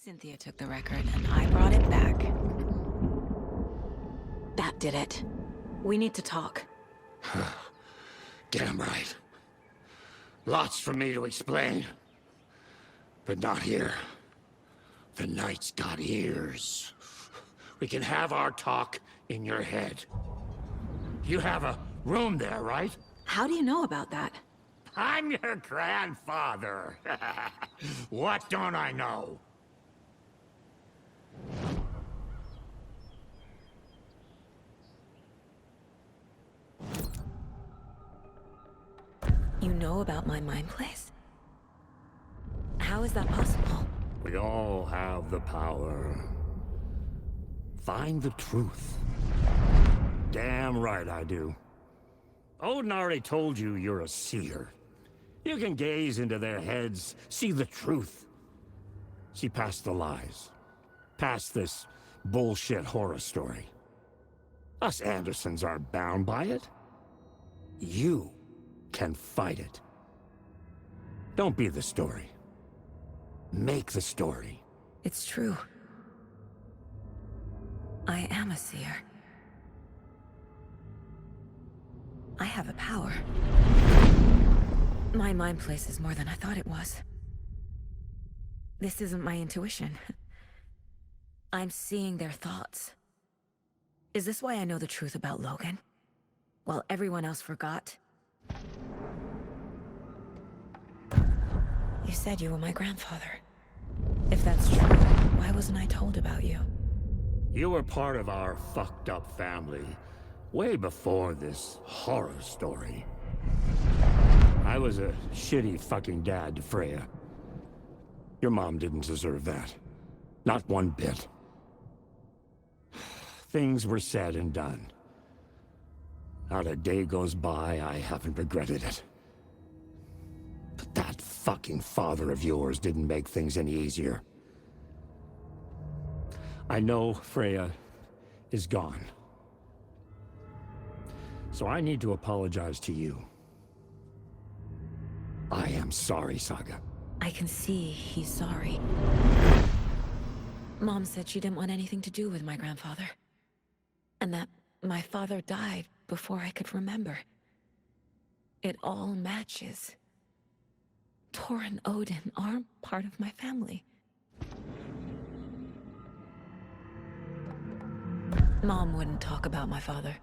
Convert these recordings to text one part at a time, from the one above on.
Cynthia took the record, and I brought it back. That did it. We need to talk. Damn right. Lots for me to explain. But not here. The night's got ears. We can have our talk in your head. You have a room there, right? How do you know about that? I'm your grandfather. What don't I know? You know about my mind place? How is that possible? We all have the power. Find the truth. Damn right I do. Odin already told you you're a seer. You can gaze into their heads, see the truth. See past the lies. Past this bullshit horror story. Us Andersons aren't bound by it. You can fight it. Don't be the story. Make the story. It's true. I am a seer. I have a power. My mind place is more than I thought it was. This isn't my intuition. I'm seeing their thoughts. Is this why I know the truth about Logan? While everyone else forgot? You said you were my grandfather. If that's true, why wasn't I told about you? You were part of our fucked up family, way before this horror story. I was a shitty fucking dad to Freya. Your mom didn't deserve that. Not one bit. Things were said and done. Not a day goes by I haven't regretted it. But that fucking father of yours didn't make things any easier. I know Freya is gone. So I need to apologize to you. I am sorry, Saga. I can see he's sorry. Mom said she didn't want anything to do with my grandfather. And that my father died before I could remember. It all matches. Tor and Odin aren't part of my family. Mom wouldn't talk about my father.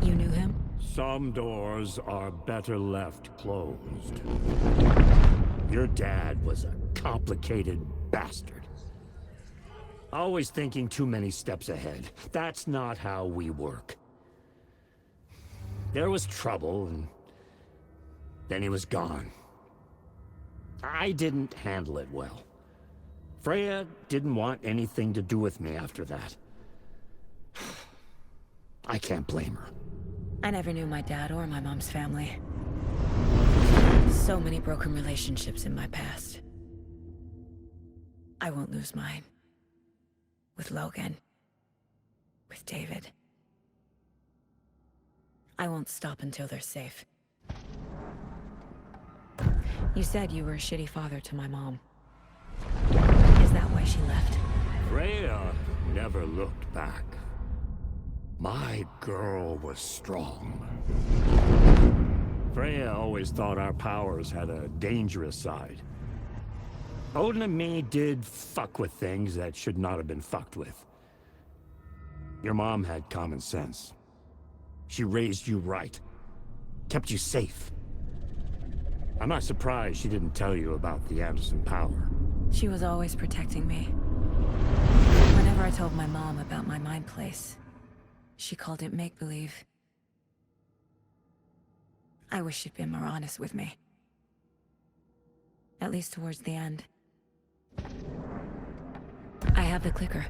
You knew him? Some doors are better left closed. Your dad was a complicated bastard. Always thinking too many steps ahead. That's not how we work. There was trouble, and then he was gone. I didn't handle it well. Freya didn't want anything to do with me after that. I can't blame her. I never knew my dad or my mom's family. So many broken relationships in my past. I won't lose mine. With Logan. With David. I won't stop until they're safe. You said you were a shitty father to my mom. Is that why she left? Freya never looked back. My girl was strong. Freya always thought our powers had a dangerous side. Odin and me did fuck with things that should not have been fucked with. Your mom had common sense. She raised you right. Kept you safe. I'm not surprised she didn't tell you about the Anderson power. She was always protecting me. Whenever I told my mom about my mind place, she called it make-believe. I wish she'd been more honest with me. At least towards the end. I have the clicker.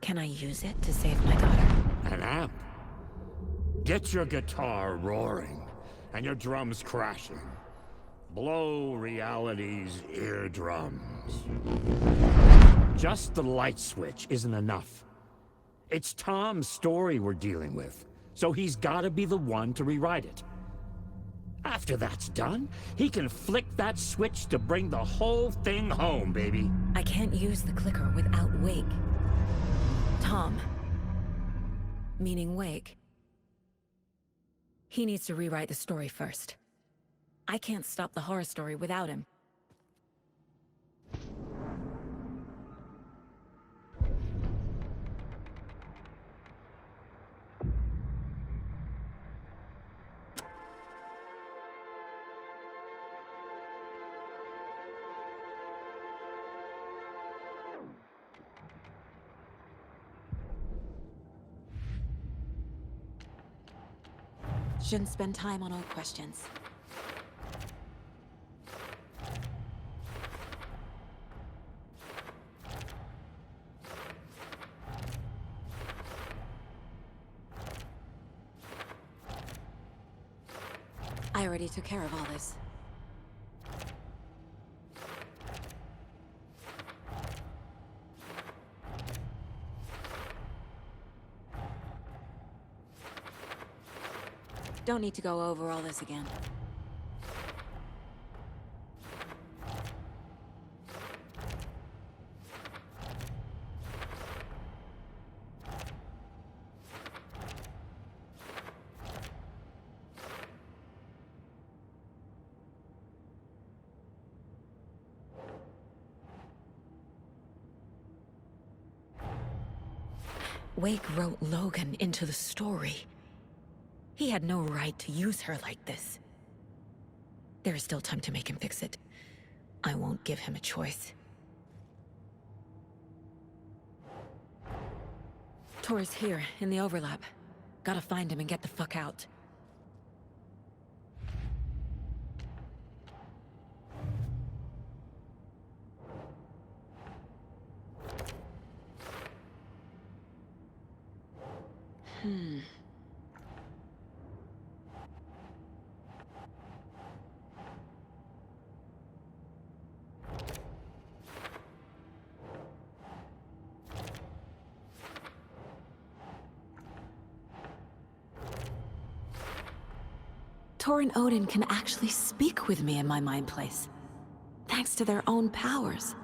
Can I use it to save my daughter? An amp? Get your guitar roaring, and your drums crashing. Blow reality's eardrums. Just the light switch isn't enough. It's Tom's story we're dealing with, so he's gotta be the one to rewrite it. After that's done, he can flick that switch to bring the whole thing home, baby. I can't use the clicker without Wake. Tom. Meaning Wake. He needs to rewrite the story first. I can't stop the horror story without him. Shouldn't spend time on old questions. I already took care of all this. Don't need to go over all this again. Wake wrote Logan into the story. He had no right to use her like this. There is still time to make him fix it. I won't give him a choice. Tor's here, in the overlap. Gotta find him and get the fuck out. Tor and Odin can actually speak with me in my mind place, thanks to their own powers.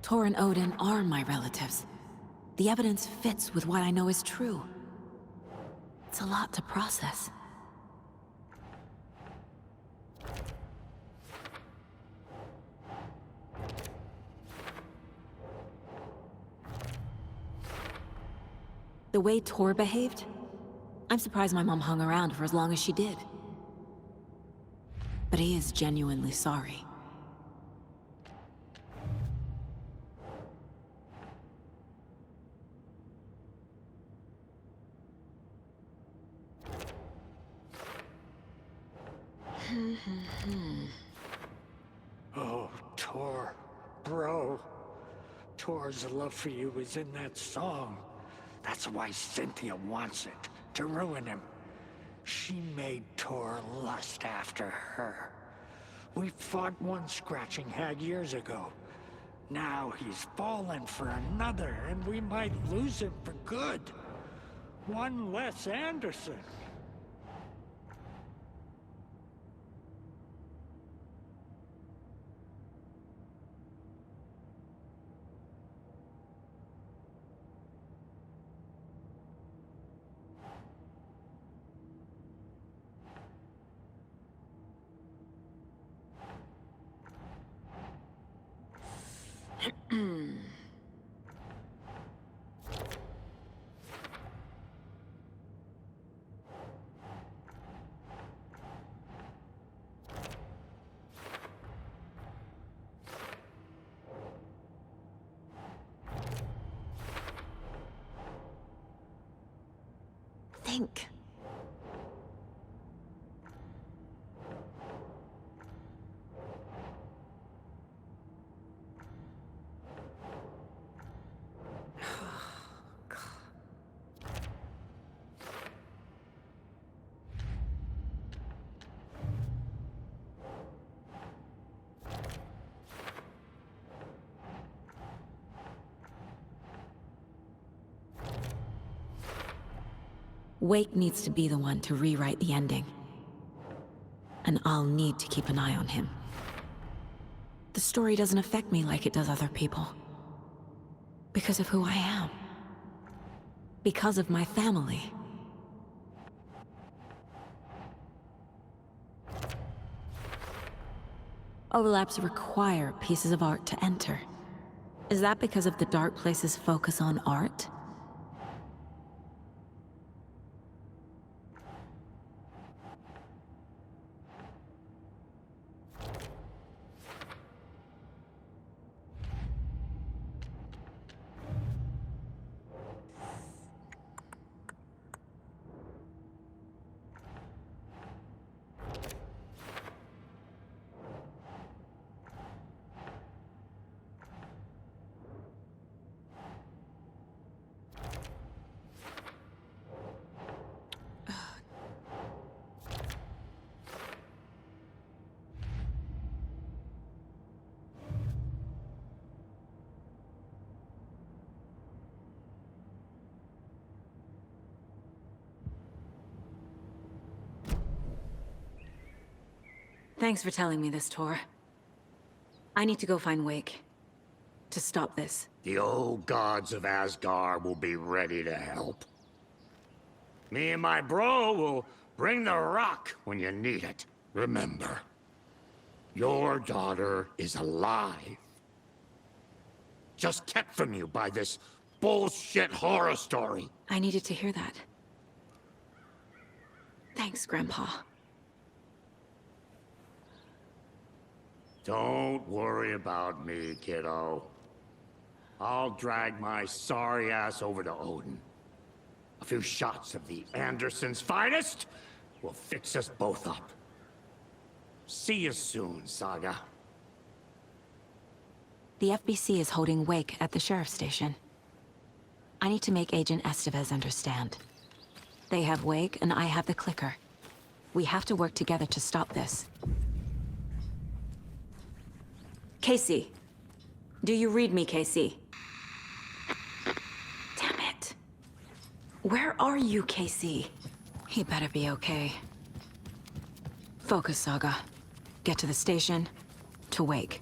Tor and Odin are my relatives. The evidence fits with what I know is true. It's a lot to process. The way Tor behaved, I'm surprised my mom hung around for as long as she did. But he is genuinely sorry. Oh, Tor, bro. Tor's love for you is in that song. That's why Cynthia wants it, to ruin him. She made Tor lust after her. We fought one scratching hag years ago. Now he's fallen for another, and we might lose him for good. One less Anderson. Think. Wake needs to be the one to rewrite the ending. And I'll need to keep an eye on him. The story doesn't affect me like it does other people. Because of who I am. Because of my family. Overlaps require pieces of art to enter. Is that because of the Dark Place's focus on art? Thanks for telling me this, Tor. I need to go find Wake. To stop this. The old gods of Asgard will be ready to help. Me and my bro will bring the rock when you need it. Remember, your daughter is alive. Just kept from you by this bullshit horror story. I needed to hear that. Thanks, Grandpa. Don't worry about me, kiddo. I'll drag my sorry ass over to Odin. A few shots of the Andersons' finest will fix us both up. See you soon, Saga. The FBC is holding Wake at the sheriff's station. I need to make Agent Estevez understand. They have Wake and I have the clicker. We have to work together to stop this. Casey. Do you read me, Casey? Damn it. Where are you, Casey? He better be okay. Focus, Saga. Get to the station, to Wake.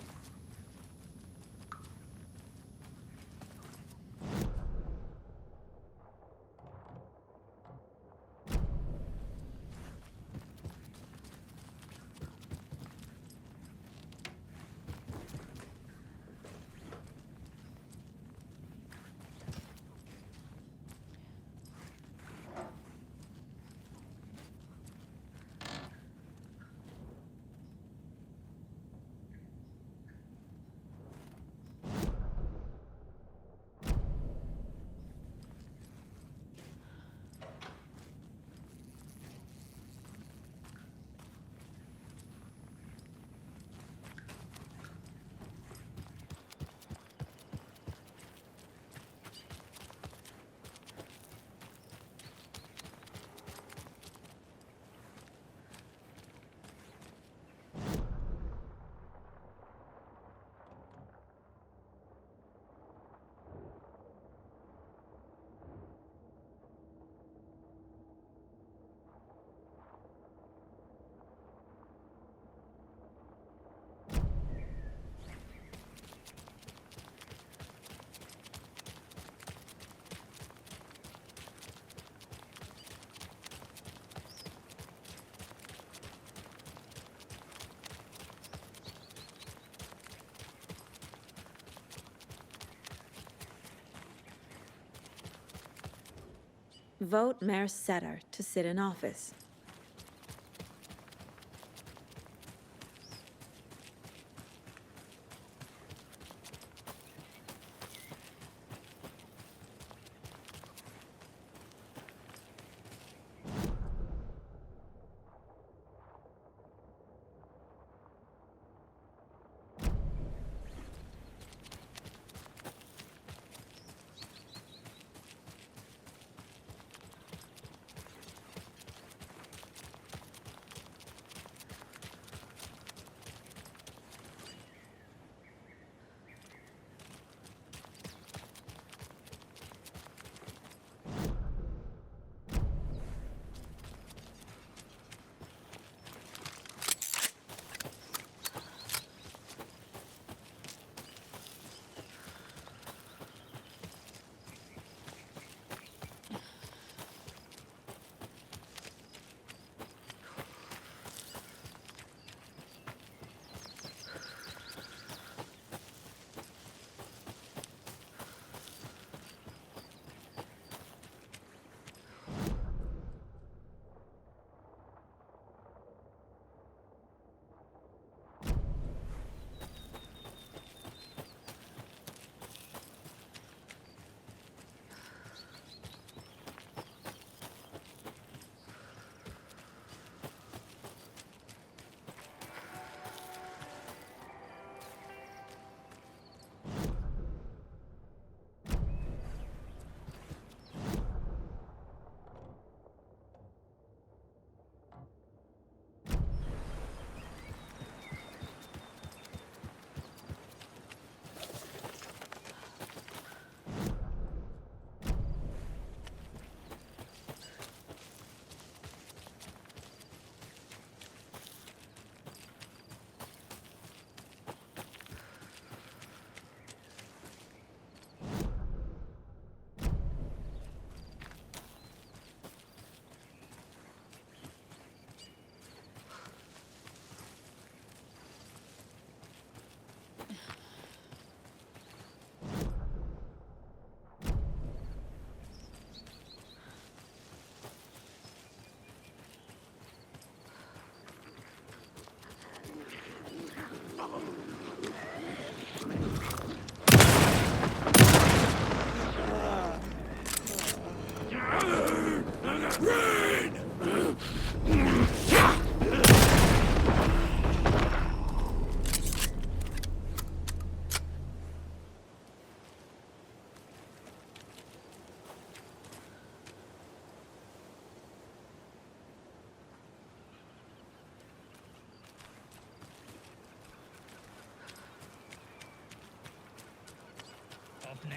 Vote Mayor Setter to sit in office.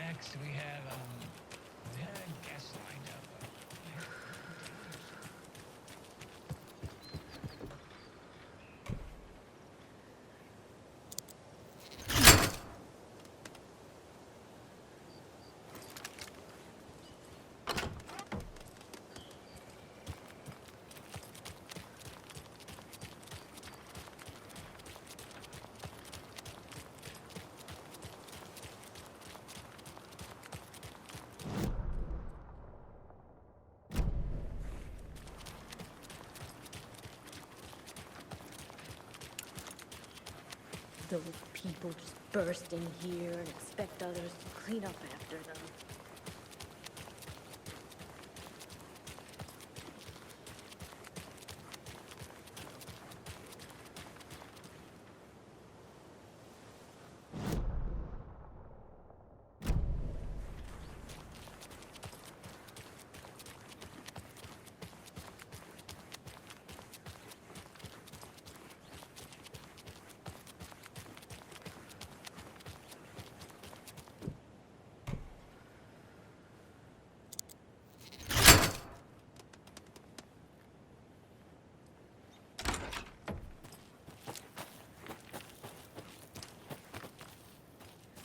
next we had a guest lined up. Those people just burst in here and expect others to clean up after them.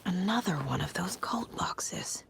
Another one of those cult boxes.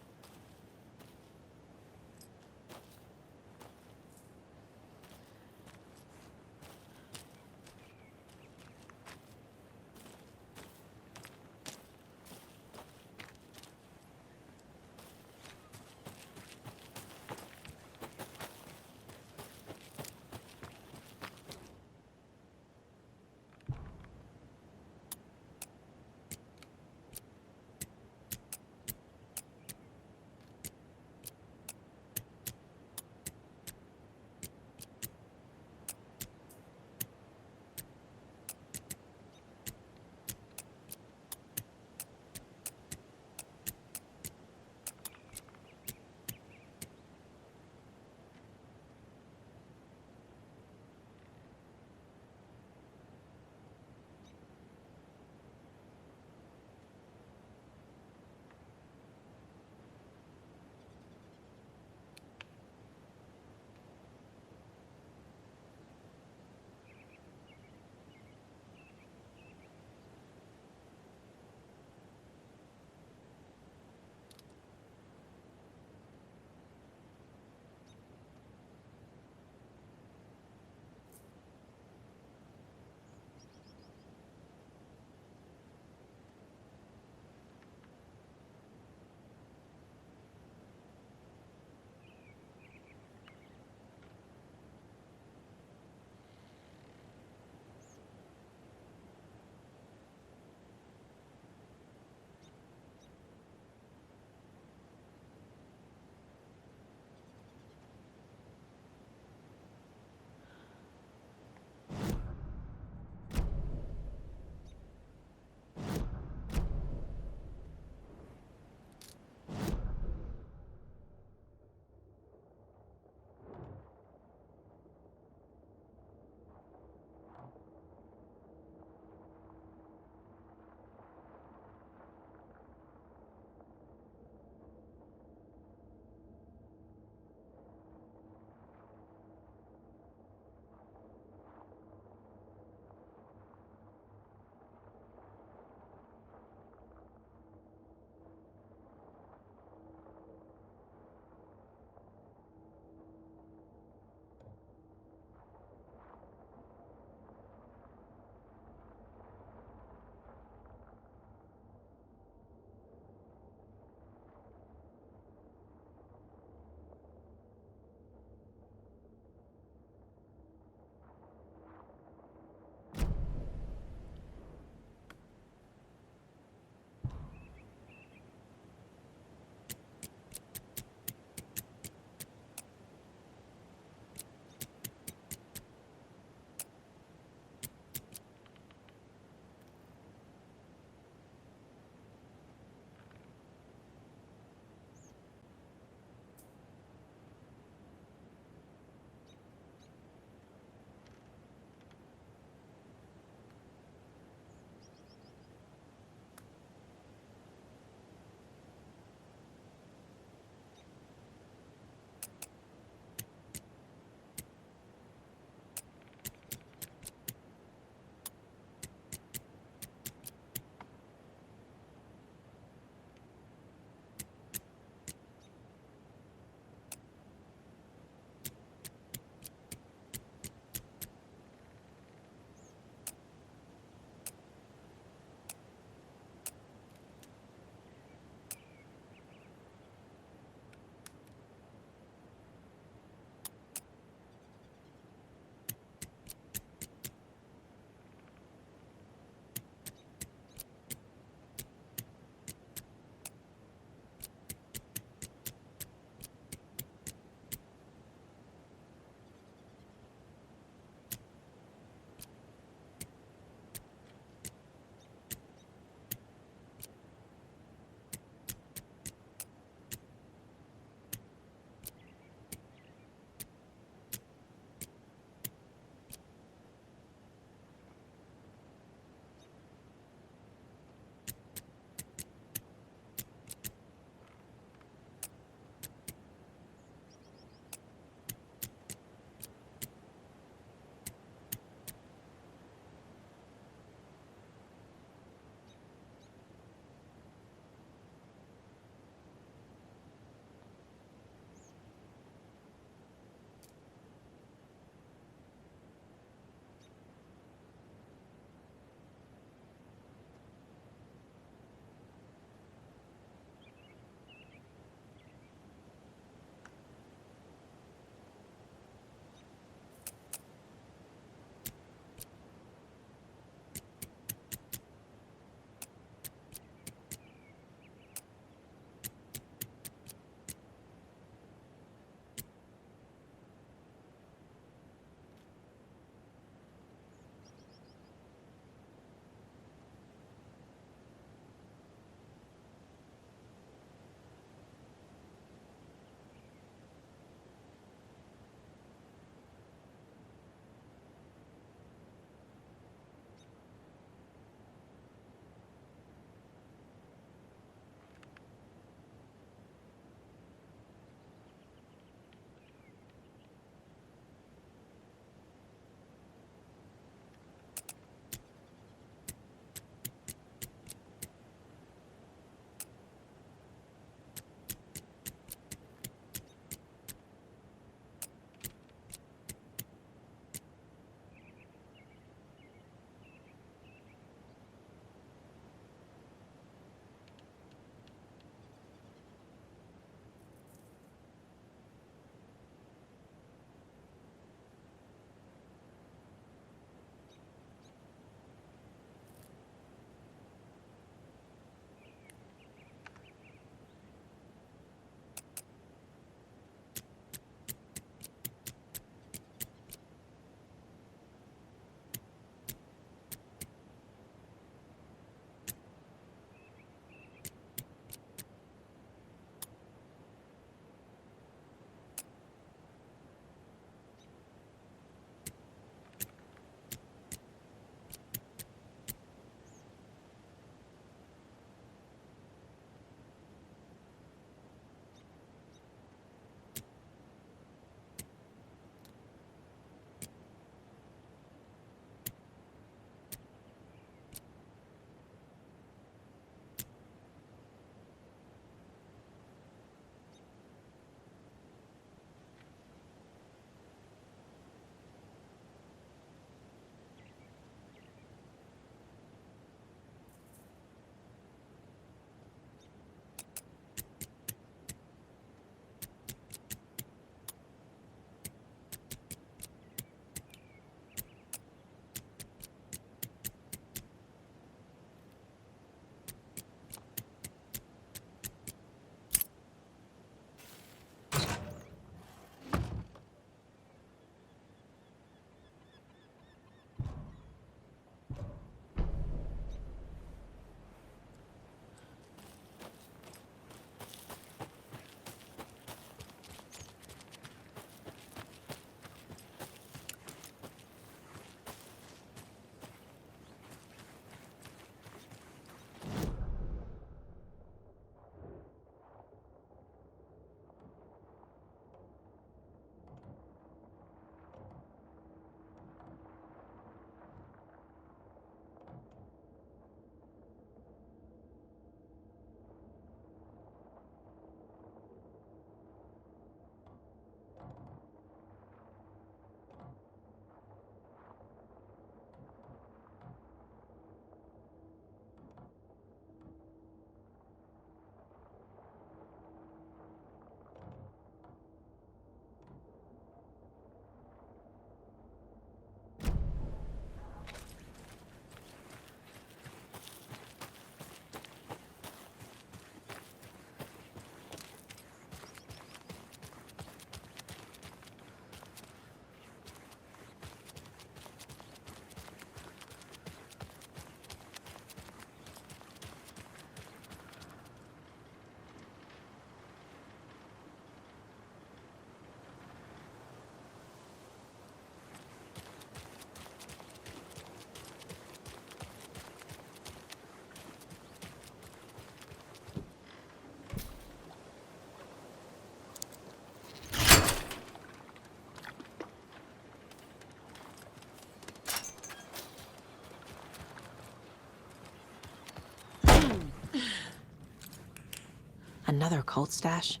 Another cult stash?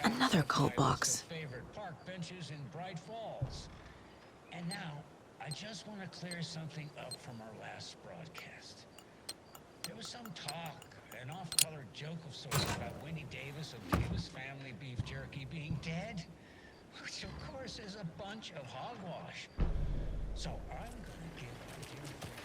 Another cult box. Favorite park benches in Bright Falls. And now, I just want to clear something up from our last broadcast. There was some talk, an off-color joke of sorts about Winnie Davis of Davis Family Beef Jerky being dead, which of course is a bunch of hogwash. So I'm gonna give my dear friend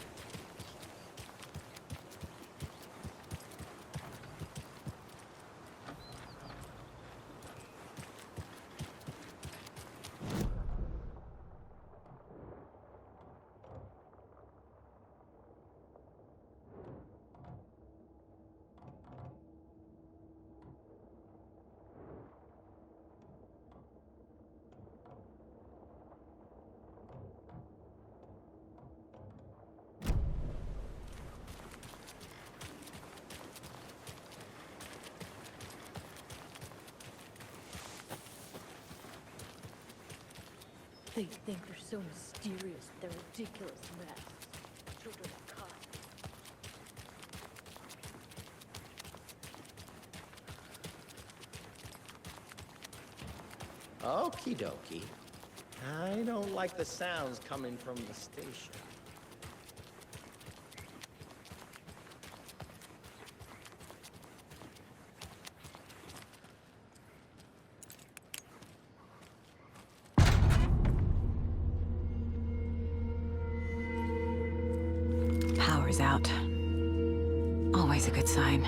They think they're so mysterious, they're ridiculous mess. Children of God. Okie dokie. I don't like the sounds coming from the station. Power's out. Always a good sign.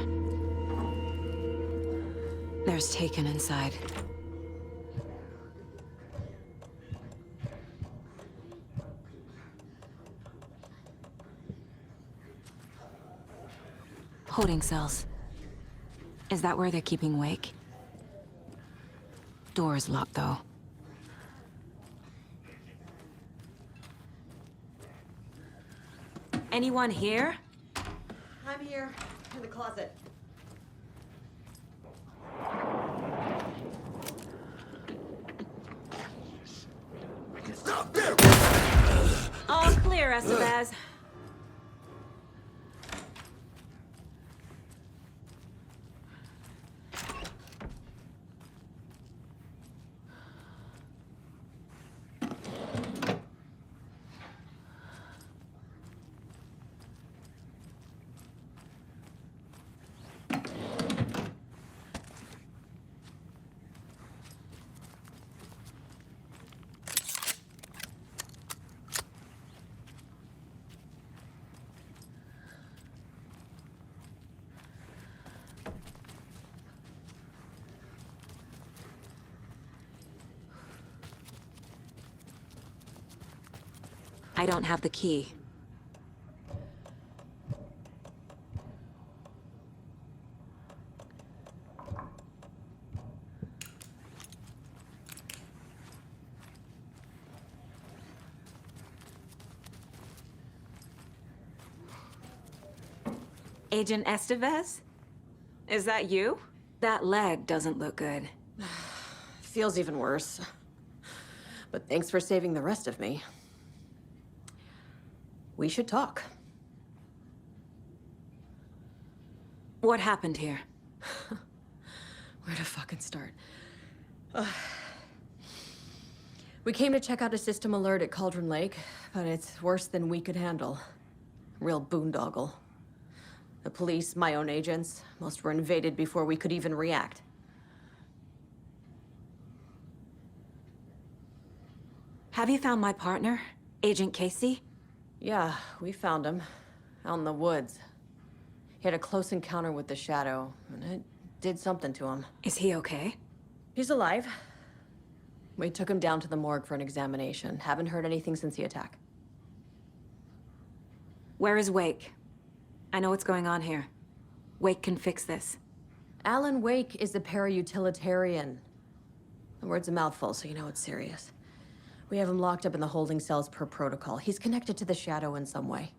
There's Taken inside. Holding cells. Is that where they're keeping Wake? Door's locked, though. Anyone here? I'm here, in the closet. All clear, Estevez. I don't have the key. Agent Estevez? Is that you? That leg doesn't look good. Feels even worse. But thanks for saving the rest of me. we should talk. What happened here? Where to fucking start? We came to check out a system alert at Cauldron Lake, but it's worse than we could handle. Real boondoggle. The police, my own agents, most were invaded before we could even react. Have you found my partner, Agent Casey? Yeah, we found him. Out in the woods. He had a close encounter with the Shadow, and it did something to him. Is he okay? He's alive. We took him down to the morgue for an examination. Haven't heard anything since the attack. Where is Wake? I know what's going on here. Wake can fix this. Alan Wake is a para-utilitarian. The word's a mouthful, so you know it's serious. We have him locked up in the holding cells per protocol. He's connected to the Shadow in some way.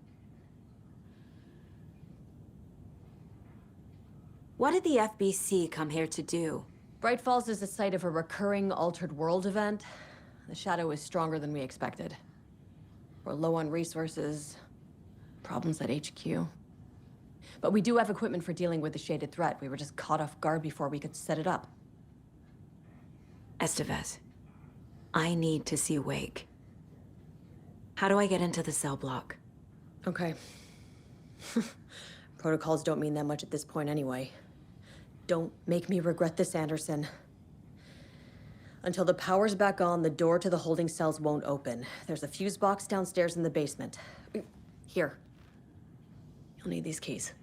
What did the FBC come here to do? Bright Falls is the site of a recurring altered world event. The Shadow is stronger than we expected. We're low on resources, problems at HQ. But we do have equipment for dealing with the shaded threat. We were just caught off guard before we could set it up. Estevez, I need to see Wake. How do I get into the cell block? Okay. Protocols don't mean that much at this point anyway. Don't make me regret this, Anderson. Until the power's back on, the door to the holding cells won't open. There's a fuse box downstairs in the basement. Here. You'll need these keys.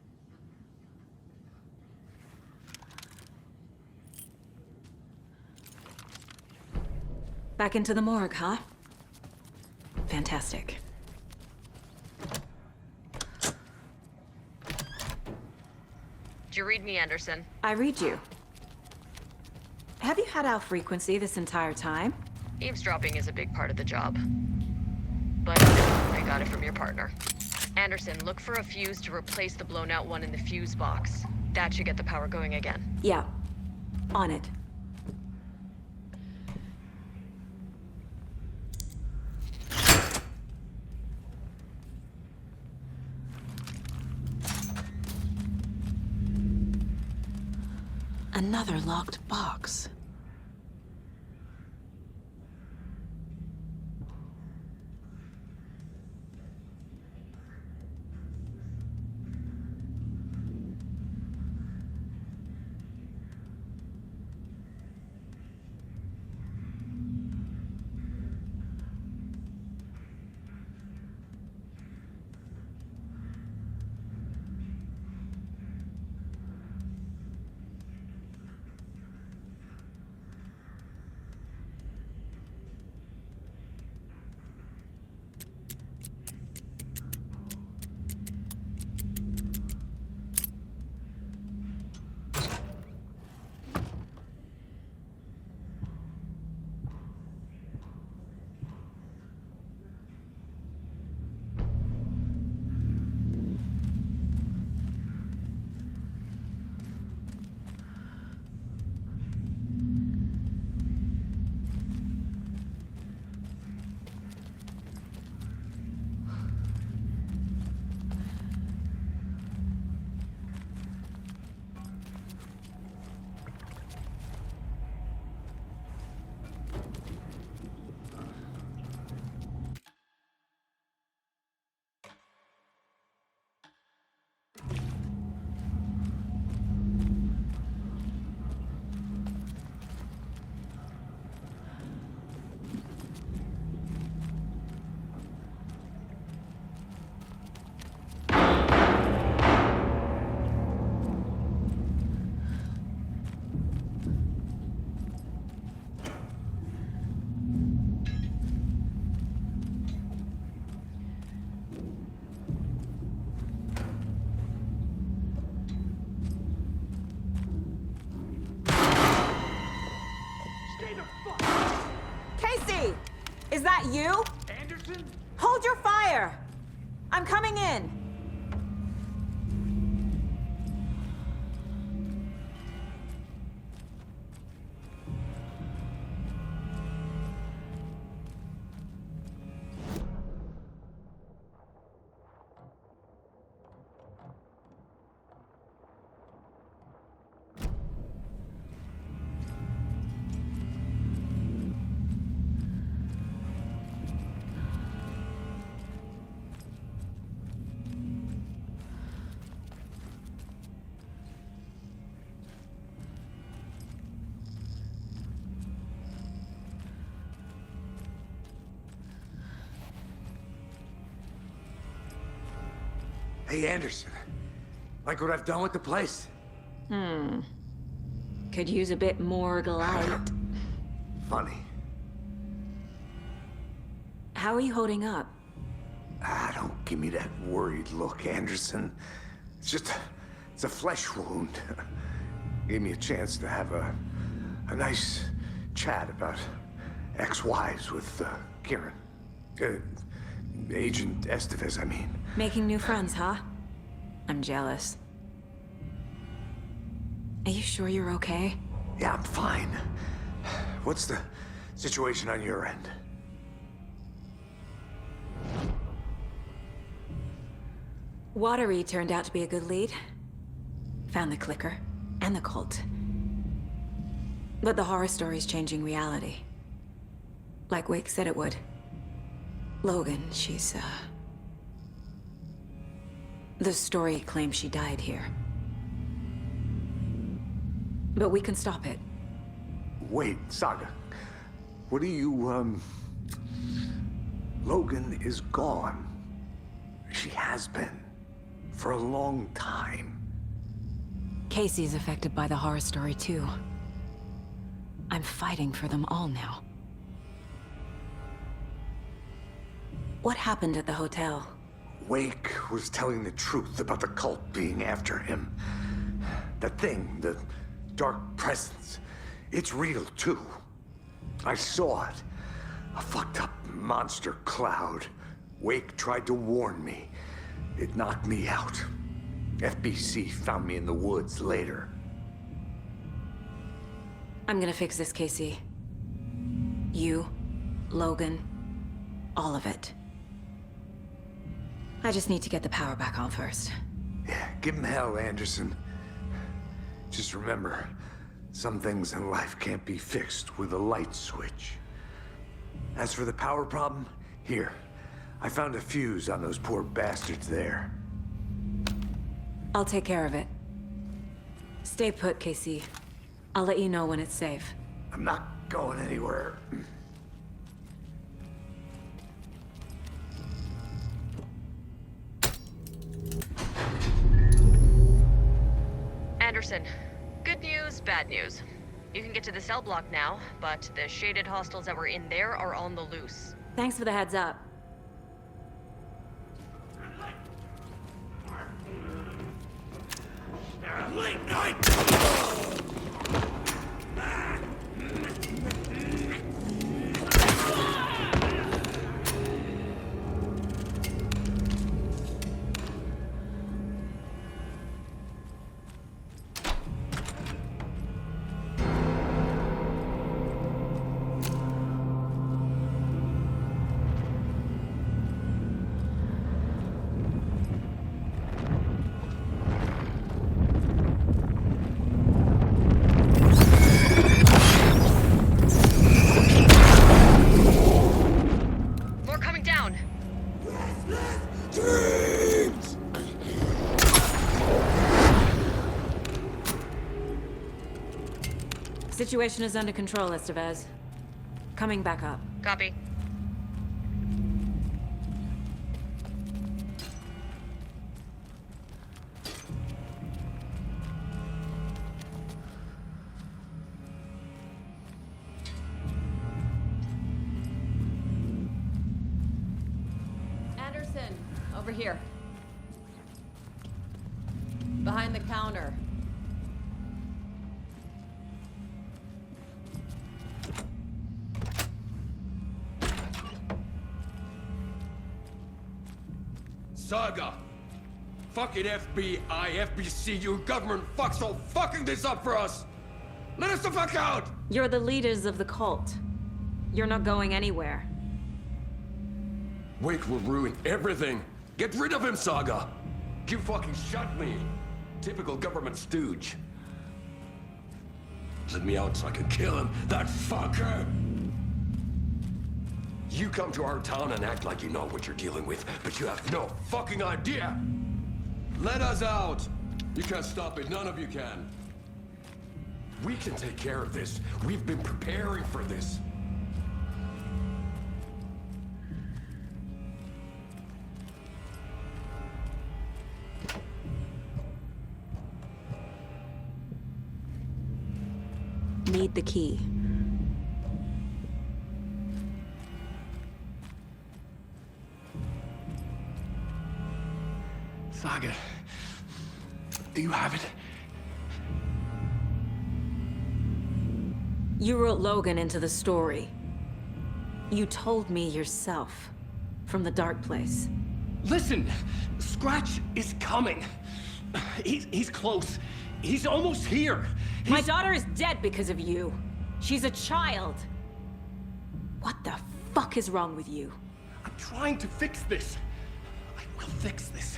Back into the morgue, huh? Fantastic. Did you read me, Anderson? I read you. Have you had our frequency this entire time? Eavesdropping is a big part of the job. But I got it from your partner. Anderson, look for a fuse to replace the blown out one in the fuse box. That should get the power going again. Yeah. On it. Another locked box. Casey! Is that you? Anderson? Hold your fire! I'm coming in! Hey, Anderson. Like what I've done with the place? Could use a bit more light. Funny. How are you holding up? Don't give me that worried look, Anderson. It's a flesh wound. Gave me a chance to have a nice chat about ex-wives with Kieran. Agent Estevez, I mean. Making new friends, huh? I'm jealous. Are you sure you're okay? Yeah, I'm fine. What's the situation on your end? Watery turned out to be a good lead. Found the clicker and the cult. But the horror story's changing reality. Like Wake said it would. Logan, she's, the story claims she died here. But we can stop it. Wait, Saga. What do you, Logan is gone. She has been. For a long time. Casey's affected by the horror story, too. I'm fighting for them all now. What happened at the hotel? Wake was telling the truth about the cult being after him. The thing, the dark presence, it's real, too. I saw it. A fucked up monster cloud. Wake tried to warn me. It knocked me out. FBC found me in the woods later. I'm gonna fix this, Casey. You, Logan, all of it. I just need to get the power back on first. Yeah, give him hell, Anderson. Just remember, some things in life can't be fixed with a light switch. As for the power problem, here. I found a fuse on those poor bastards there. I'll take care of it. Stay put, Casey. I'll let you know when it's safe. I'm not going anywhere. Anderson, good news, bad news. You can get to the cell block now, but the shaded hostiles that were in there are on the loose. Thanks for the heads up. Late night! Situation is under control, Estevez. Coming back up. Copy. Anderson, over here. Behind the counter. Saga! Fucking FBI, FBC, you government fucks all fucking this up for us! Let us the fuck out! You're the leaders of the cult. You're not going anywhere. Wake will ruin everything! Get rid of him, Saga! You fucking shot me! Typical government stooge. Let me out so I can kill him, that fucker! You come to our town and act like you know what you're dealing with, but you have no fucking idea! Let us out! You can't stop it, none of you can. We can take care of this. We've been preparing for this. need the key. Saga, do you have it? You wrote Logan into the story. You told me yourself. From the dark place. Listen! Scratch is coming. He's close. He's almost here. My daughter is dead because of you. She's a child. What the fuck is wrong with you? I'm trying to fix this. I will fix this.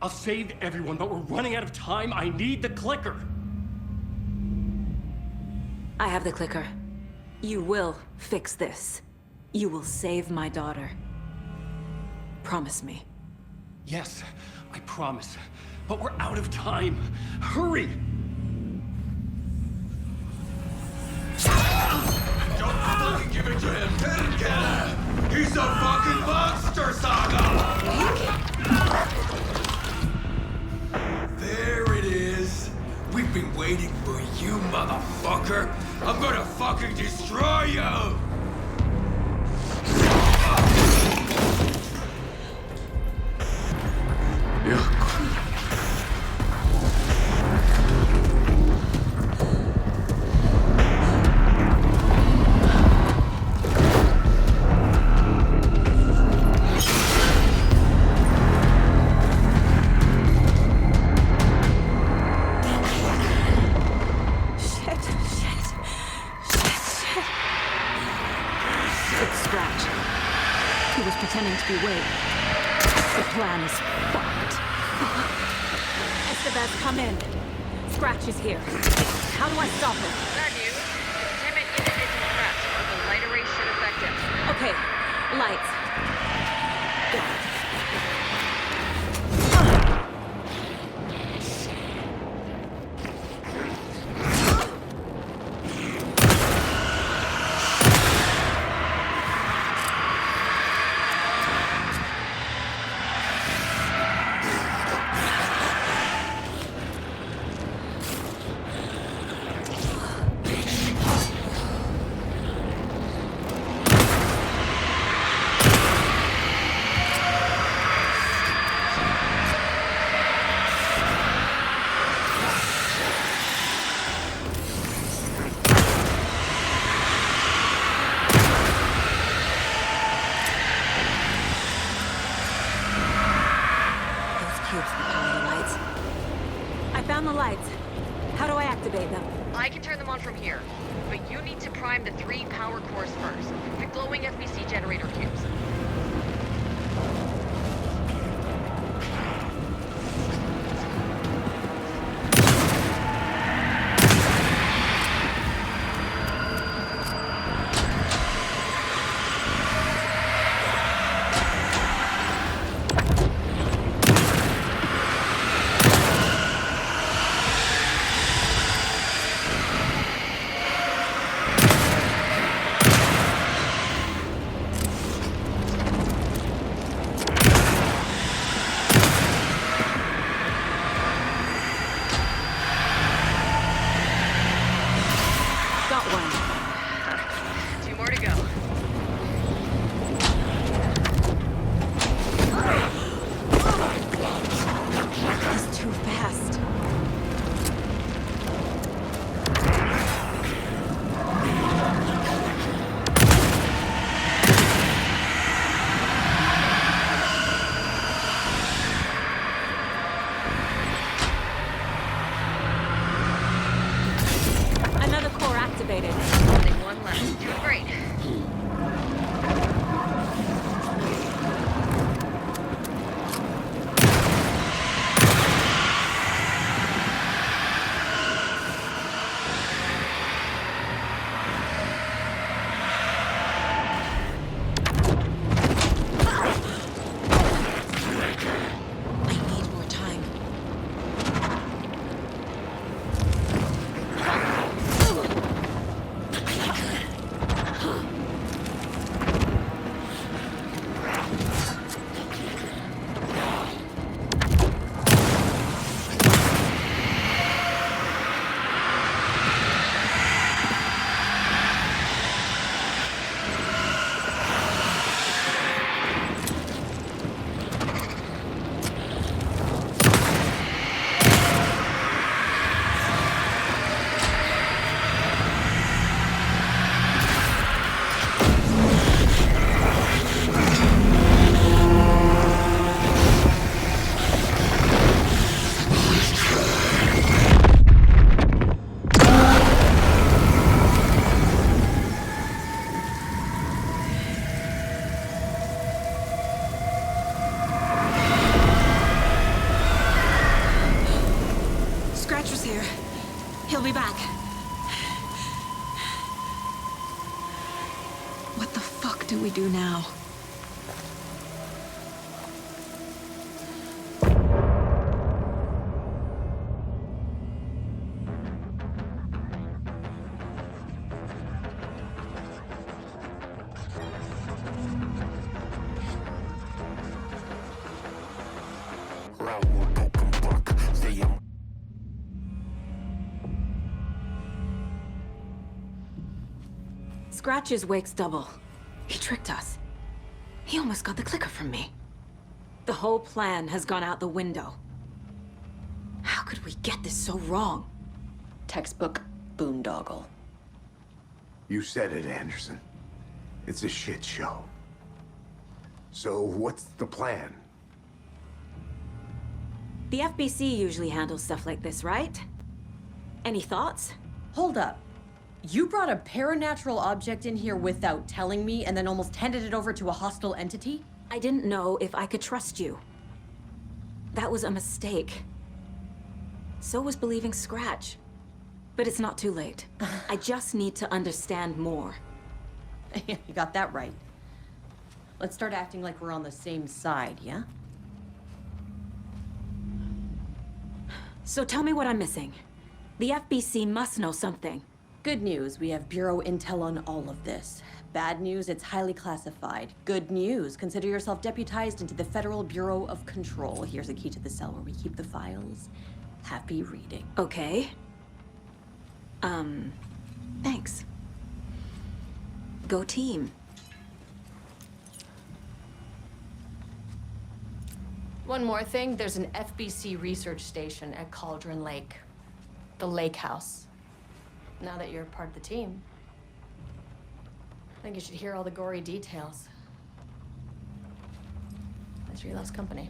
I'll save everyone, but we're running out of time. I need the clicker. I have the clicker. You will fix this. You will save my daughter. Promise me. Yes, I promise. But we're out of time. Hurry! Don't fucking give it to him! Perca! He's a fucking monster, Saga! There it is. We've been waiting for you, motherfucker. I'm gonna fucking destroy you! Pretending to be Wade. The plan is fucked. Estevez, come in. Scratch is here. How do I stop him? Bad news. The containment unit isn't prepped, but the light array should affect him. Okay, lights. Got it. I can turn them on from here, but you need to prime the 3 power cores first. The glowing FBC generator cubes. Huh. What the fuck do we do now? Scratch's wake's double. He tricked us. He almost got the clicker from me. The whole plan has gone out the window. How could we get this so wrong? Textbook boondoggle. You said it, Anderson. It's a shit show. So what's the plan? The FBC usually handles stuff like this, right? Any thoughts? Hold up. You brought a paranatural object in here without telling me and then almost handed it over to a hostile entity? I didn't know if I could trust you. That was a mistake. So was believing Scratch. But it's not too late. I just need to understand more. You got that right. Let's start acting like we're on the same side, yeah? So tell me what I'm missing. The FBC must know something. Good news, we have Bureau intel on all of this. Bad news, it's highly classified. Good news, consider yourself deputized into the Federal Bureau of Control. Here's a key to the cell where we keep the files. Happy reading. Okay. Thanks. Go team. One more thing, there's an FBC research station at Cauldron Lake. The Lake House. Now that you're part of the team, I think you should hear all the gory details. Mystery loves company.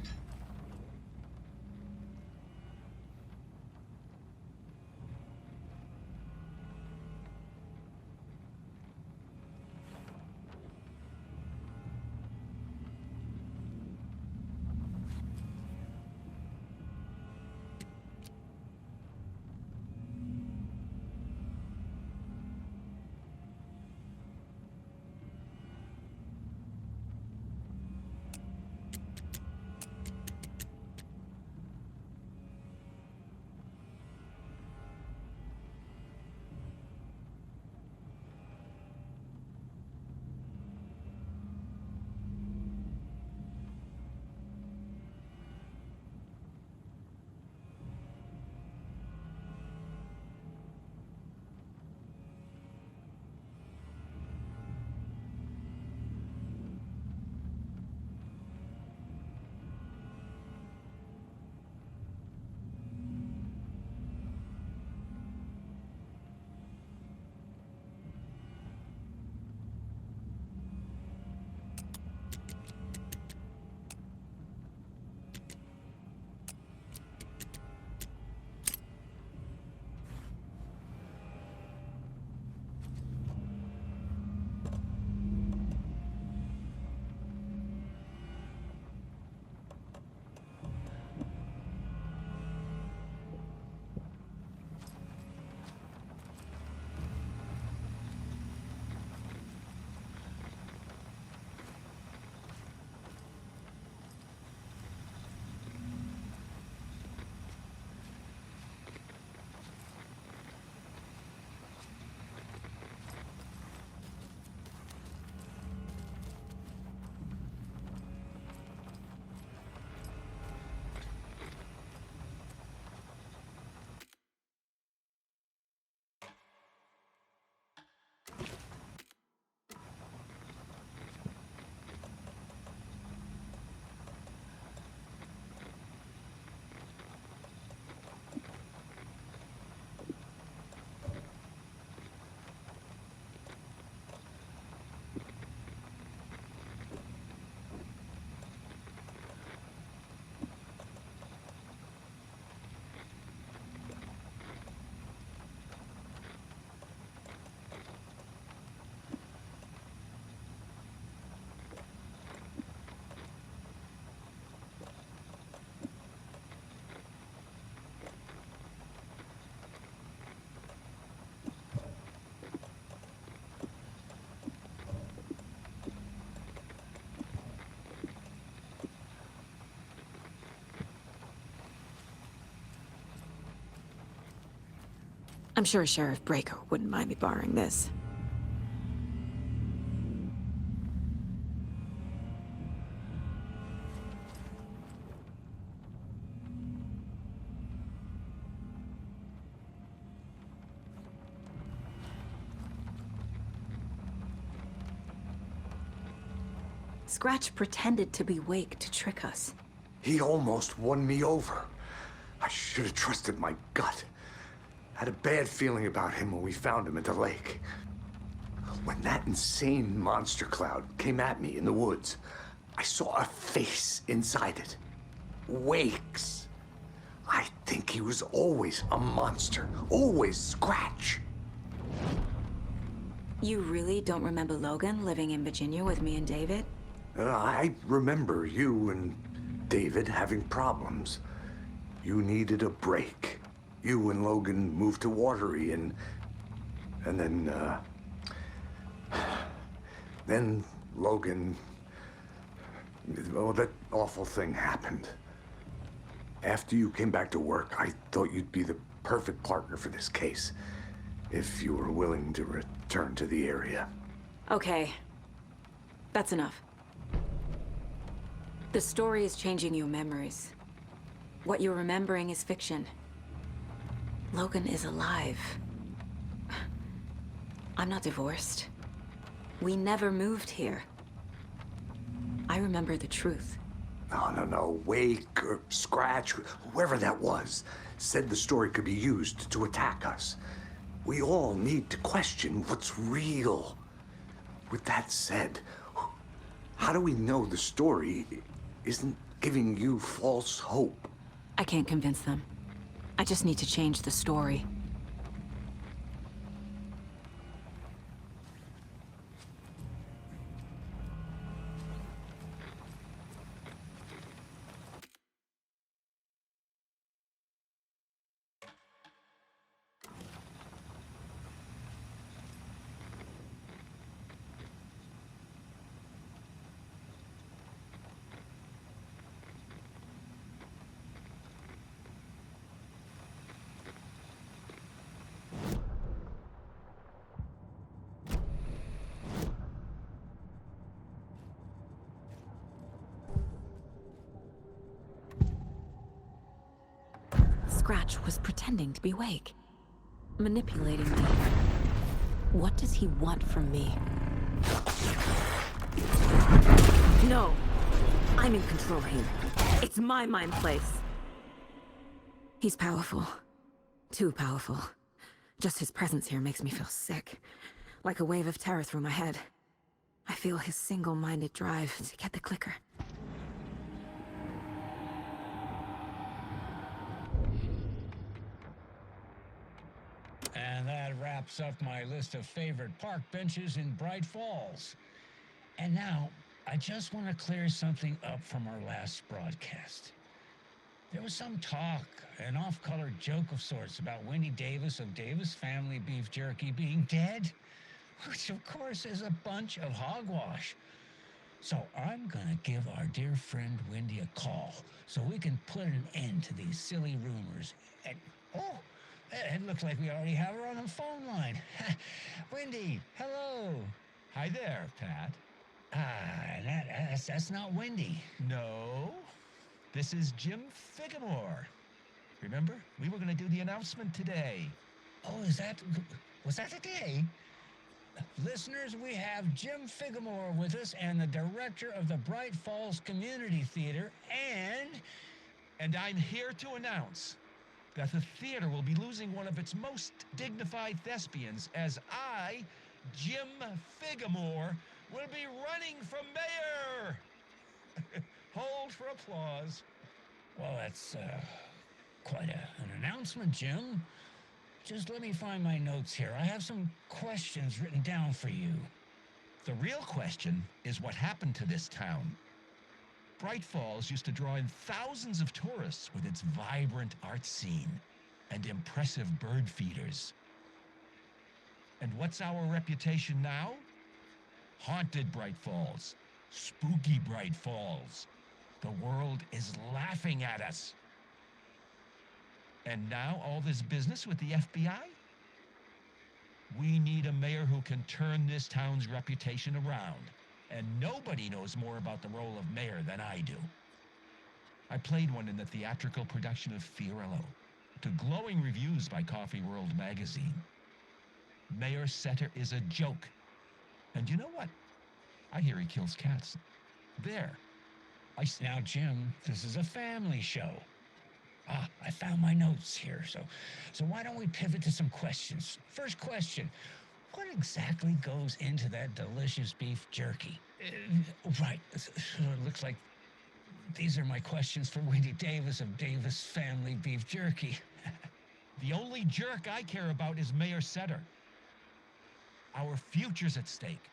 I'm sure Sheriff Breaker wouldn't mind me borrowing this. Scratch pretended to be Wake to trick us. He almost won me over. I should have trusted my gut. Had a bad feeling about him when we found him at the lake. When that insane monster cloud came at me in the woods, I saw a face inside it. Wake's. I think he was always a monster. Always Scratch. You really don't remember Logan living in Virginia with me and David? I remember you and David having problems. You needed a break. You and Logan moved to Watery and then Logan, well, that awful thing happened. After you came back to work, I thought you'd be the perfect partner for this case, if you were willing to return to the area. Okay. That's enough. The story is changing your memories. What you're remembering is fiction. Logan is alive. I'm not divorced. We never moved here. I remember the truth. No. Wake or Scratch, whoever that was, said the story could be used to attack us. We all need to question what's real. With that said, how do we know the story isn't giving you false hope? I can't convince them. I just need to change the story. Scratch was pretending to be Wake, manipulating me. What does he want from me? No! I'm in control here. It's my mind place. He's powerful. Too powerful. Just his presence here makes me feel sick. Like a wave of terror through my head. I feel his single-minded drive to get the clicker. And that wraps up my list of favorite park benches in Bright Falls. And now, I just want to clear something up from our last broadcast. There was some talk, an off-color joke of sorts about Wendy Davis of Davis Family Beef Jerky being dead, which of course is a bunch of hogwash. So I'm gonna give our dear friend Wendy a call so we can put an end to these silly rumors. And, oh, it looks like we already have her on the phone line. Wendy, hello. Hi there, Pat. That's not Wendy. No, this is Jim Figamore. Remember, we were going to do the announcement today. Oh, was that today? Listeners, we have Jim Figamore with us and the director of the Bright Falls Community Theater And I'm here to announce that the theater will be losing one of its most dignified thespians as I, Jim Figamore, will be running for mayor. Hold for applause. Well, that's quite an announcement, Jim. Just let me find my notes here. I have some questions written down for you. The real question is what happened to this town. Bright Falls used to draw in thousands of tourists with its vibrant art scene and impressive bird feeders. And what's our reputation now? Haunted Bright Falls. Spooky Bright Falls. The world is laughing at us. And now all this business with the FBI? We need a mayor who can turn this town's reputation around. And nobody knows more about the role of mayor than I do. I played one in the theatrical production of Fiorillo, to glowing reviews by Coffee World magazine. Mayor Setter is a joke. And you know what? I hear he kills cats. There. Now, Jim, this is a family show. I found my notes here, so why don't we pivot to some questions? First question, what exactly goes into that delicious beef jerky? Right, looks like these are my questions for Wendy Davis of Davis Family Beef Jerky. The only jerk I care about is Mayor Setter. Our future's at stake.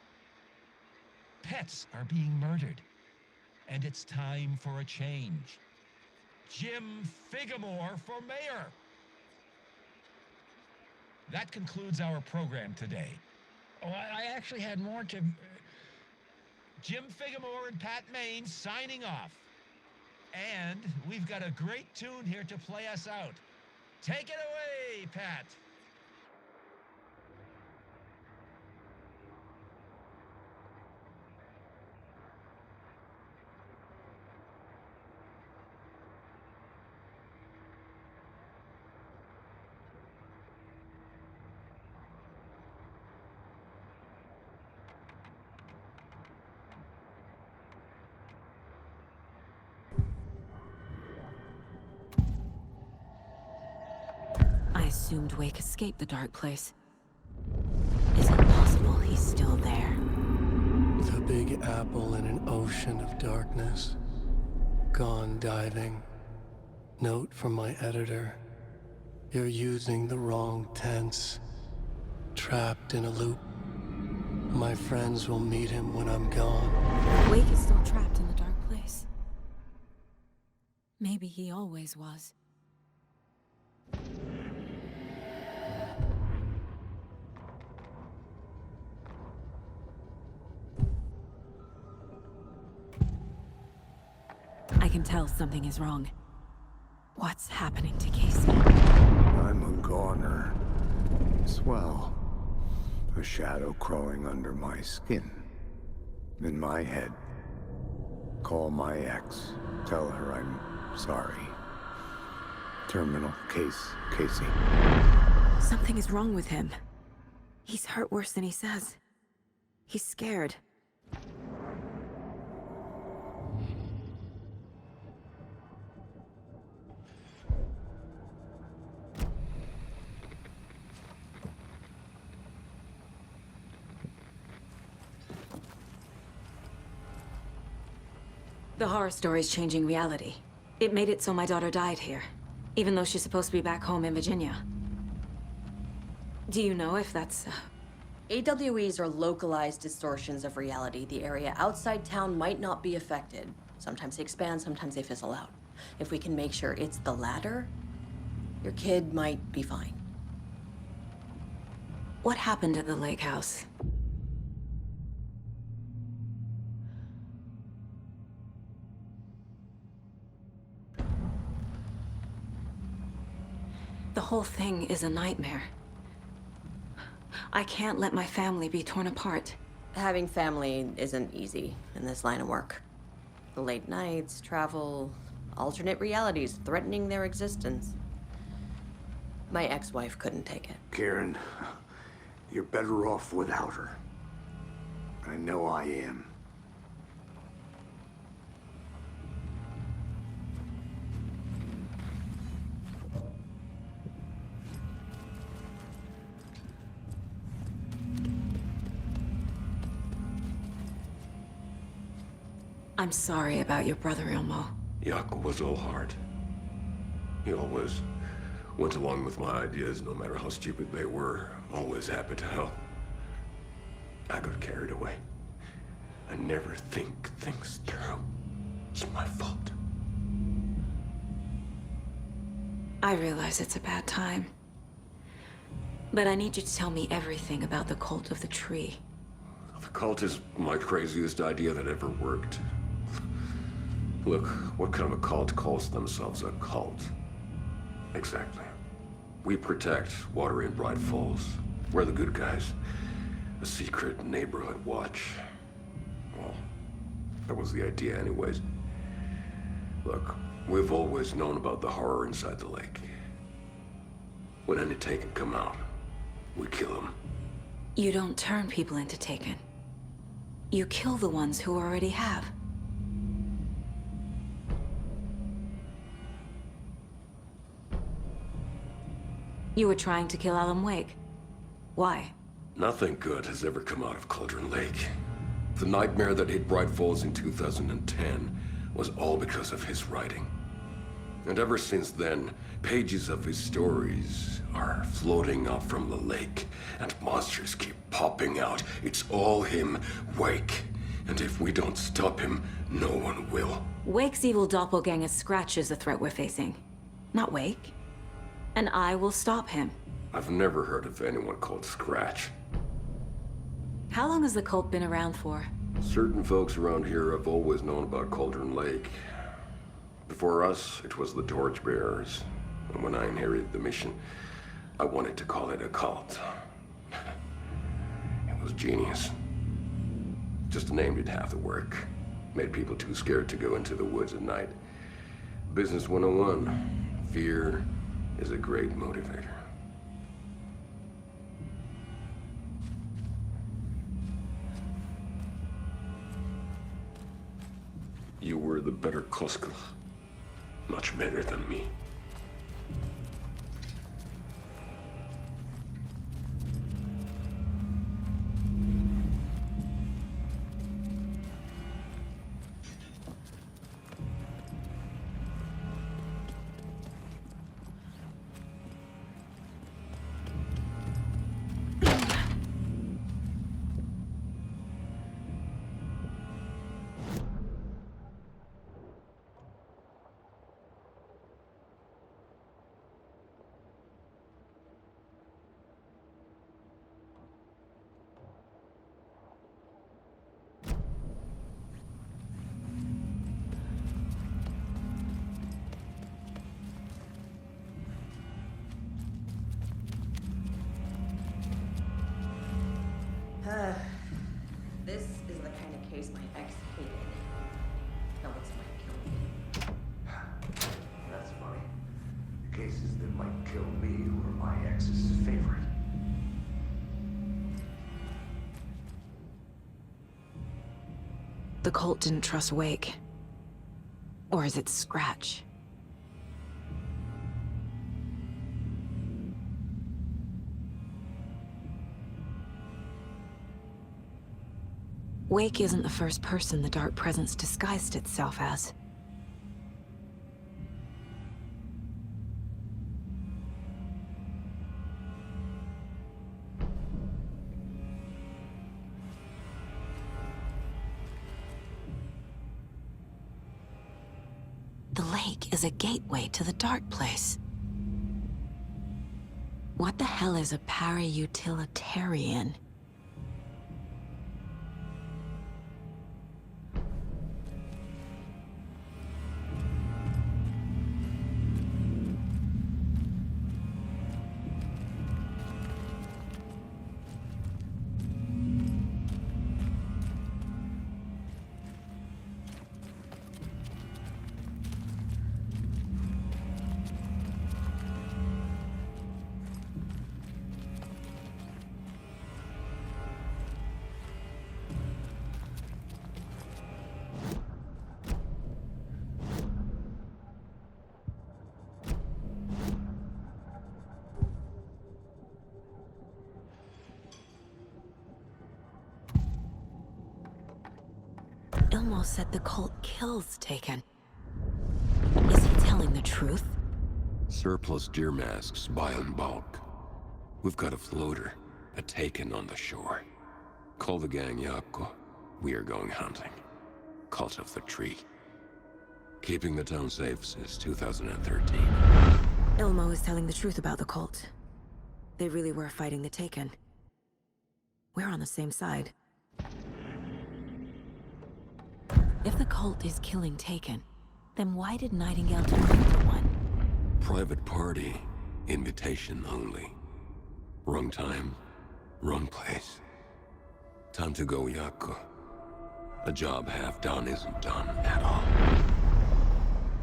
Pets are being murdered. And it's time for a change. Jim Figamore for mayor. That concludes our program today. Oh, I actually had more to... Jim Figamore and Pat Maine signing off. And we've got a great tune here to play us out. Take it away, Pat. I assumed Wake escaped the dark place. Is it possible he's still there? The Big Apple in an ocean of darkness. Gone diving. Note from my editor. You're using the wrong tense. Trapped in a loop. My friends will meet him when I'm gone. Wake is still trapped in the dark place. Maybe he always was. I can tell something is wrong. What's happening to Casey? I'm a goner. Swell. A shadow crawling under my skin. In my head. Call my ex. Tell her I'm sorry. Terminal case, Casey. Something is wrong with him. He's hurt worse than he says. He's scared. The horror story's changing reality. It made it so my daughter died here, even though she's supposed to be back home in Virginia. Do you know if that's... AWEs are localized distortions of reality. The area outside town might not be affected. Sometimes they expand, sometimes they fizzle out. If we can make sure it's the latter, your kid might be fine. What happened at the lake house? The whole thing is a nightmare. I can't let my family be torn apart. Having family isn't easy in this line of work. The late nights, travel, alternate realities threatening their existence. My ex-wife couldn't take it. Karen, you're better off without her. I know I am. I'm sorry about your brother, Ilmo. Jakob was no hard. He always went along with my ideas, no matter how stupid they were. Always happy to help. I got carried away. I never think things through. It's my fault. I realize it's a bad time. But I need you to tell me everything about the cult of the tree. The cult is my craziest idea that ever worked. Look, what kind of a cult calls themselves a cult? Exactly. We protect water in Bright Falls. We're the good guys. A secret neighborhood watch. Well, that was the idea anyways. Look, we've always known about the horror inside the lake. When any Taken come out, we kill them. You don't turn people into Taken. You kill the ones who already have. You were trying to kill Alan Wake. Why? Nothing good has ever come out of Cauldron Lake. The nightmare that hit Bright Falls in 2010 was all because of his writing. And ever since then, pages of his stories are floating up from the lake, and monsters keep popping out. It's all him, Wake. And if we don't stop him, no one will. Wake's evil doppelganger Scratch is the threat we're facing, not Wake. And I will stop him. I've never heard of anyone called Scratch. How long has the cult been around for? Certain folks around here have always known about Cauldron Lake. Before us, it was the Torchbearers. And when I inherited the mission, I wanted to call it a cult. It was genius. Just a name did half the work. Made people too scared to go into the woods at night. Business 101. Fear is a great motivator. You were the better Koskela. Much better than me. This is the kind of case my ex hated. Now what's might kill me? That's funny. The cases that might kill me were my ex's favorite. The cult didn't trust Wake. Or is it Scratch? Wake isn't the first person the Dark Presence disguised itself as. The lake is a gateway to the dark place. What the hell is a para-utilitarian? Ilmo said the cult kills Taken. Is he telling the truth? Surplus deer masks buy in bulk. We've got a floater, a Taken on the shore. Call the gang Yapko. We are going hunting. Cult of the Tree. Keeping the town safe since 2013. Ilmo is telling the truth about the cult. They really were fighting the Taken. We're on the same side. If the cult is killing Taken, then why did Nightingale turn into one? Private party. Invitation only. Wrong time, Wrong place. Time to go, Yaku. A job half done isn't done at all.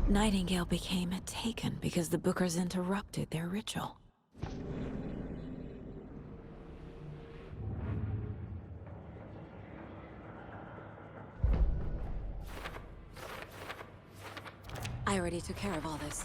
Nightingale became a taken because the Bookers interrupted their ritual. I already took care of all this.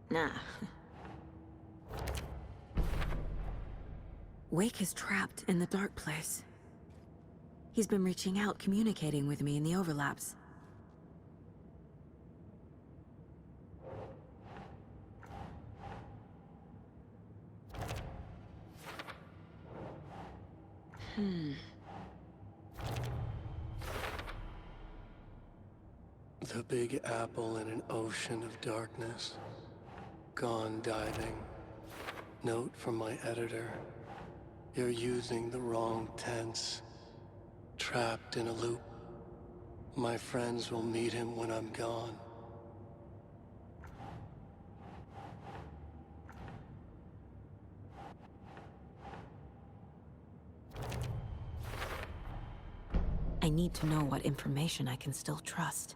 Nah. Wake is trapped in the dark place. He's been reaching out, communicating with me in the overlaps. The Big Apple in an ocean of darkness. Gone diving. Note from my editor. You're using the wrong tense. Trapped in a loop. My friends will meet him when I'm gone. I need to know what information I can still trust.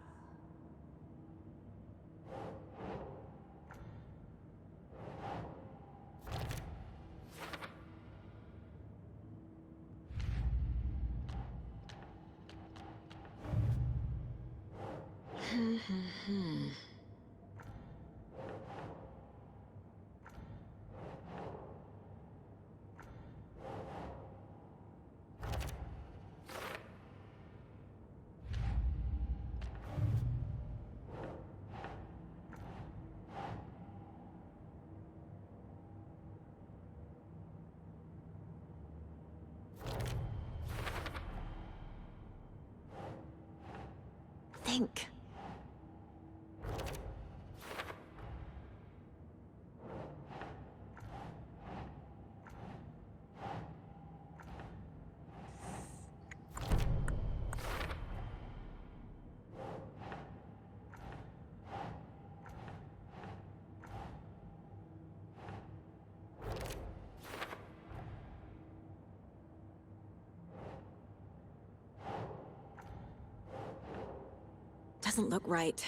Think. Doesn't look right.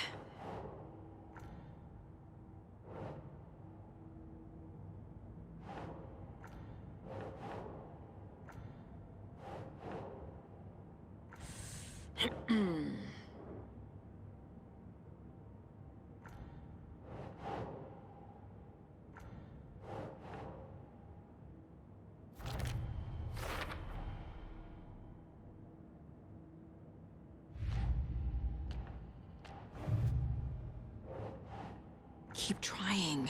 Keep trying.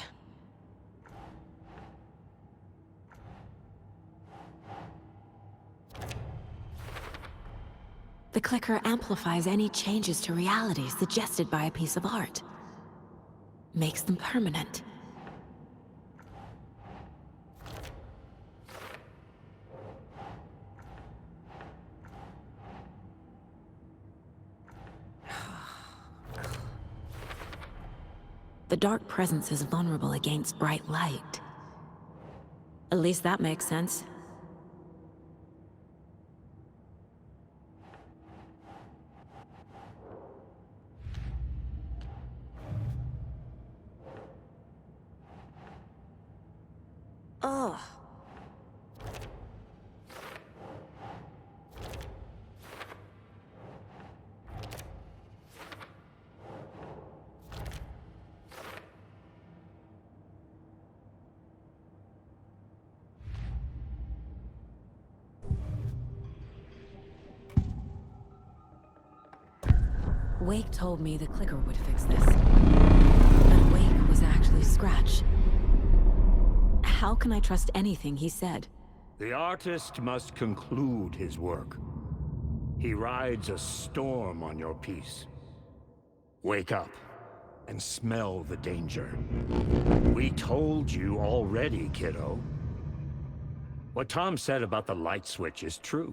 The clicker amplifies any changes to reality suggested by a piece of art. Makes them permanent. The dark presence is vulnerable against bright light. At least that makes sense. Ugh. Wake told me the clicker would fix this. But Wake was actually Scratch. How can I trust anything he said? The artist must conclude his work. He rides a storm on your peace. Wake up and smell the danger. We told you already, kiddo. What Tom said about the light switch is true.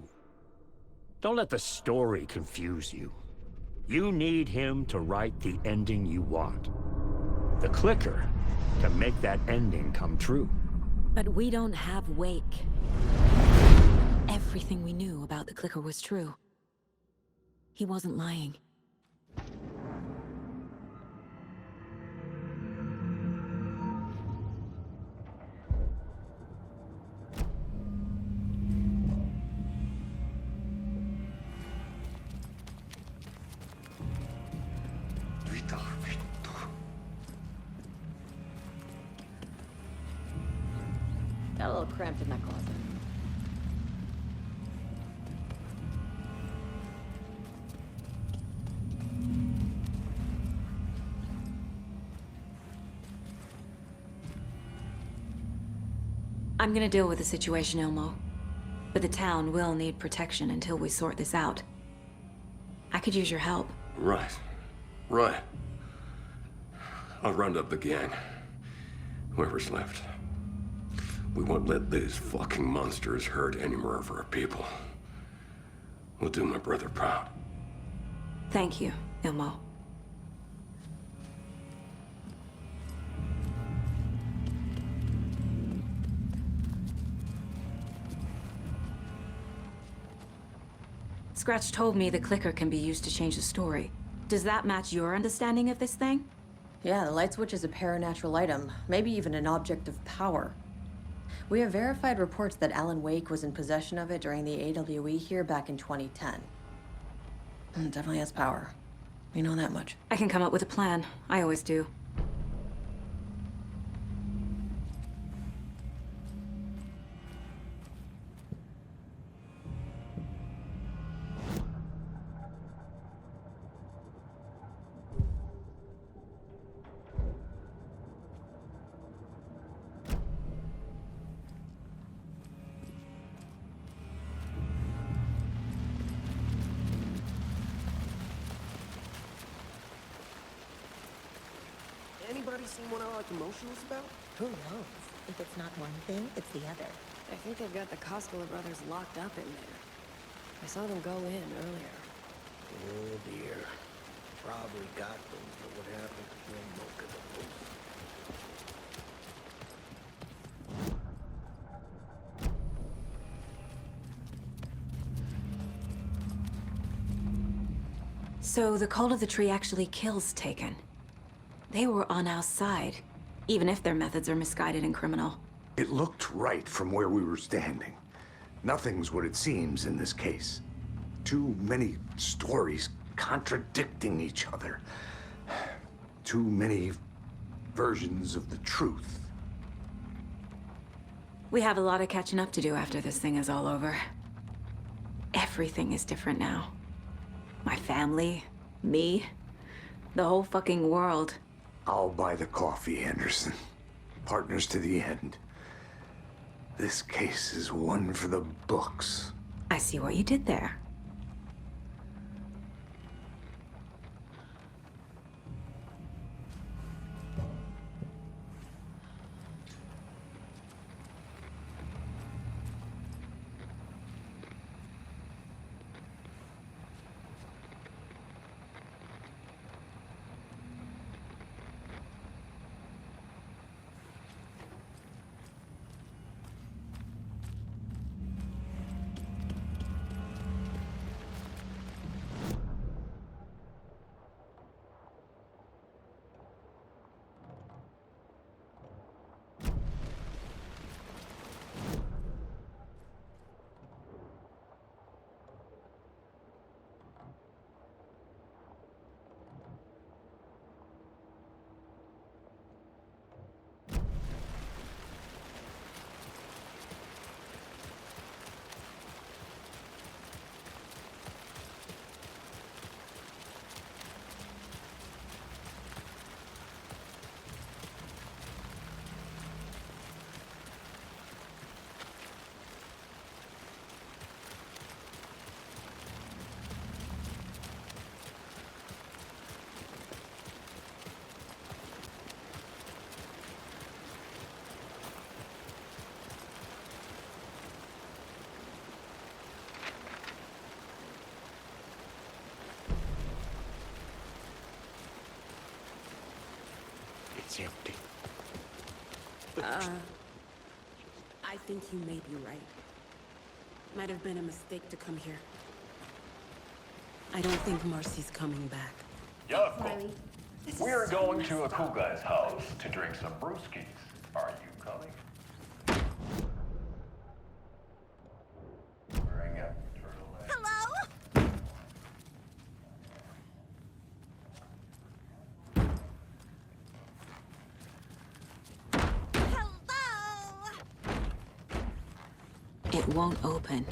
Don't let the story confuse you. You need him to write the ending you want. The clicker can make that ending come true. But we don't have Wake. Everything we knew about the clicker was true. He wasn't lying. Got a little cramped in that closet. I'm gonna deal with the situation, Ilmo. But the town will need protection until we sort this out. I could use your help. Right. Right. I'll round up the gang. Whoever's left. We won't let these fucking monsters hurt any more of our people. We'll do my brother proud. Thank you, Ilmo. Scratch told me the clicker can be used to change the story. Does that match your understanding of this thing? Yeah, the light switch is a paranatural item, maybe even an object of power. We have verified reports that Alan Wake was in possession of it during the AWE here back in 2010. It definitely has power. We know that much. I can come up with a plan. I always do. Anybody seen one I like emotionals about? Who knows? If it's not one thing, it's the other. I think they've got the Coscola brothers locked up in there. I saw them go in earlier. Oh dear. Probably got them for what happened to him, Mocha the Wolf. So the Cult of the Tree actually kills Taken. They were on our side, even if their methods are misguided and criminal. It looked right from where we were standing. Nothing's what it seems in this case. Too many stories contradicting each other. Too many versions of the truth. We have a lot of catching up to do after this thing is all over. Everything is different now. My family, me, the whole fucking world. I'll buy the coffee, Anderson. Partners to the end. This case is one for the books. I see what you did there. It's empty. I think you may be right. Might have been a mistake to come here. I don't think Marcy's coming back. Yoko, we're going to a cool guy's house to drink some brewskis. Are you coming? Bring up turtleneck. Hello? It won't open.